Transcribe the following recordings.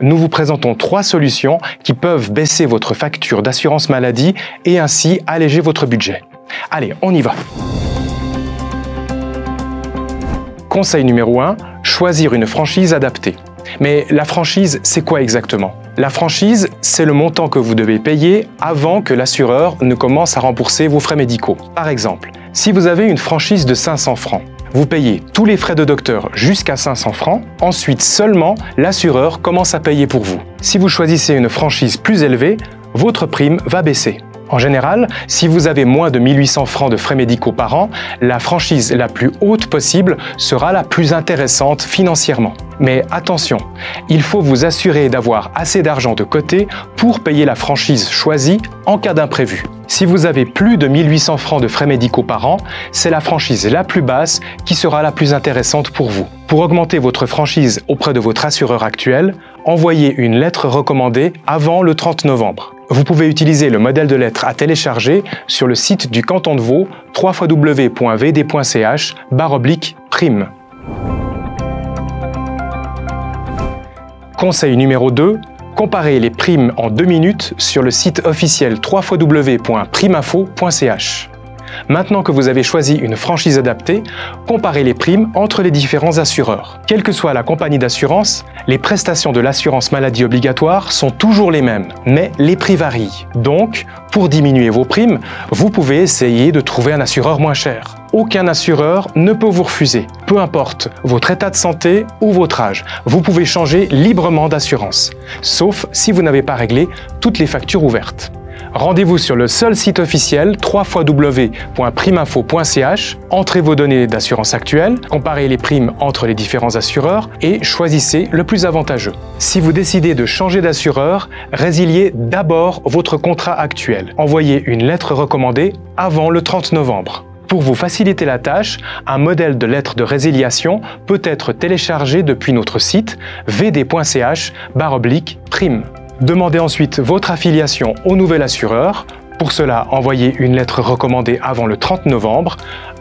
Nous vous présentons 3 solutions qui peuvent baisser votre facture d'assurance maladie et ainsi alléger votre budget. Allez, on y va! Conseil numéro 1, choisir une franchise adaptée. Mais la franchise, c'est quoi exactement? La franchise, c'est le montant que vous devez payer avant que l'assureur ne commence à rembourser vos frais médicaux. Par exemple, si vous avez une franchise de 500 francs, vous payez tous les frais de docteur jusqu'à 500 francs, ensuite seulement l'assureur commence à payer pour vous. Si vous choisissez une franchise plus élevée, votre prime va baisser. En général, si vous avez moins de 1800 francs de frais médicaux par an, la franchise la plus haute possible sera la plus intéressante financièrement. Mais attention, il faut vous assurer d'avoir assez d'argent de côté pour payer la franchise choisie en cas d'imprévu. Si vous avez plus de 1800 francs de frais médicaux par an, c'est la franchise la plus basse qui sera la plus intéressante pour vous. Pour augmenter votre franchise auprès de votre assureur actuel, envoyez une lettre recommandée avant le 30 novembre. Vous pouvez utiliser le modèle de lettre à télécharger sur le site du canton de Vaud, www.vd.ch/prime. Conseil numéro 2, comparez les primes en 2 minutes sur le site officiel www.primeinfo.ch. Maintenant que vous avez choisi une franchise adaptée, comparez les primes entre les différents assureurs. Quelle que soit la compagnie d'assurance, les prestations de l'assurance maladie obligatoire sont toujours les mêmes, mais les prix varient. Donc, pour diminuer vos primes, vous pouvez essayer de trouver un assureur moins cher. Aucun assureur ne peut vous refuser, peu importe votre état de santé ou votre âge. Vous pouvez changer librement d'assurance, sauf si vous n'avez pas réglé toutes les factures ouvertes. Rendez-vous sur le seul site officiel www.primeinfo.ch, entrez vos données d'assurance actuelle, comparez les primes entre les différents assureurs et choisissez le plus avantageux. Si vous décidez de changer d'assureur, résiliez d'abord votre contrat actuel. Envoyez une lettre recommandée avant le 30 novembre. Pour vous faciliter la tâche, un modèle de lettre de résiliation peut être téléchargé depuis notre site vd.ch/prime. Demandez ensuite votre affiliation au nouvel assureur. Pour cela, envoyez une lettre recommandée avant le 30 novembre.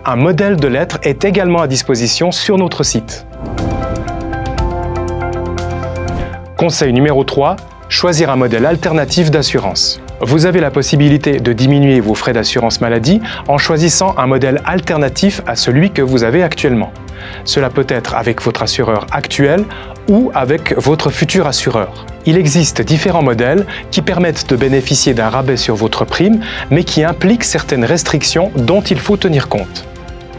Un modèle de lettre est également à disposition sur notre site. Conseil numéro 3, choisir un modèle alternatif d'assurance. Vous avez la possibilité de diminuer vos frais d'assurance maladie en choisissant un modèle alternatif à celui que vous avez actuellement. Cela peut être avec votre assureur actuel ou avec votre futur assureur. Il existe différents modèles qui permettent de bénéficier d'un rabais sur votre prime, mais qui impliquent certaines restrictions dont il faut tenir compte.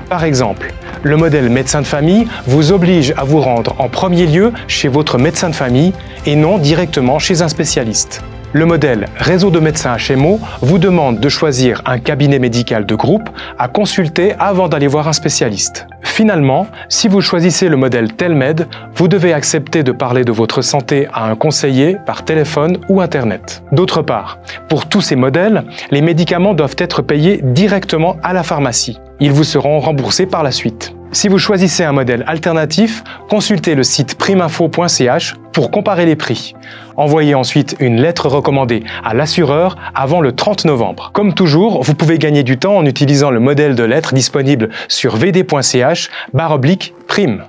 Par exemple, le modèle médecin de famille vous oblige à vous rendre en premier lieu chez votre médecin de famille et non directement chez un spécialiste. Le modèle réseau de médecins HMO vous demande de choisir un cabinet médical de groupe à consulter avant d'aller voir un spécialiste. Finalement, si vous choisissez le modèle Telmed, vous devez accepter de parler de votre santé à un conseiller par téléphone ou Internet. D'autre part, pour tous ces modèles, les médicaments doivent être payés directement à la pharmacie. Ils vous seront remboursés par la suite. Si vous choisissez un modèle alternatif, consultez le site primeinfo.ch pour comparer les prix. Envoyez ensuite une lettre recommandée à l'assureur avant le 30 novembre. Comme toujours, vous pouvez gagner du temps en utilisant le modèle de lettre disponible sur vd.ch/prime.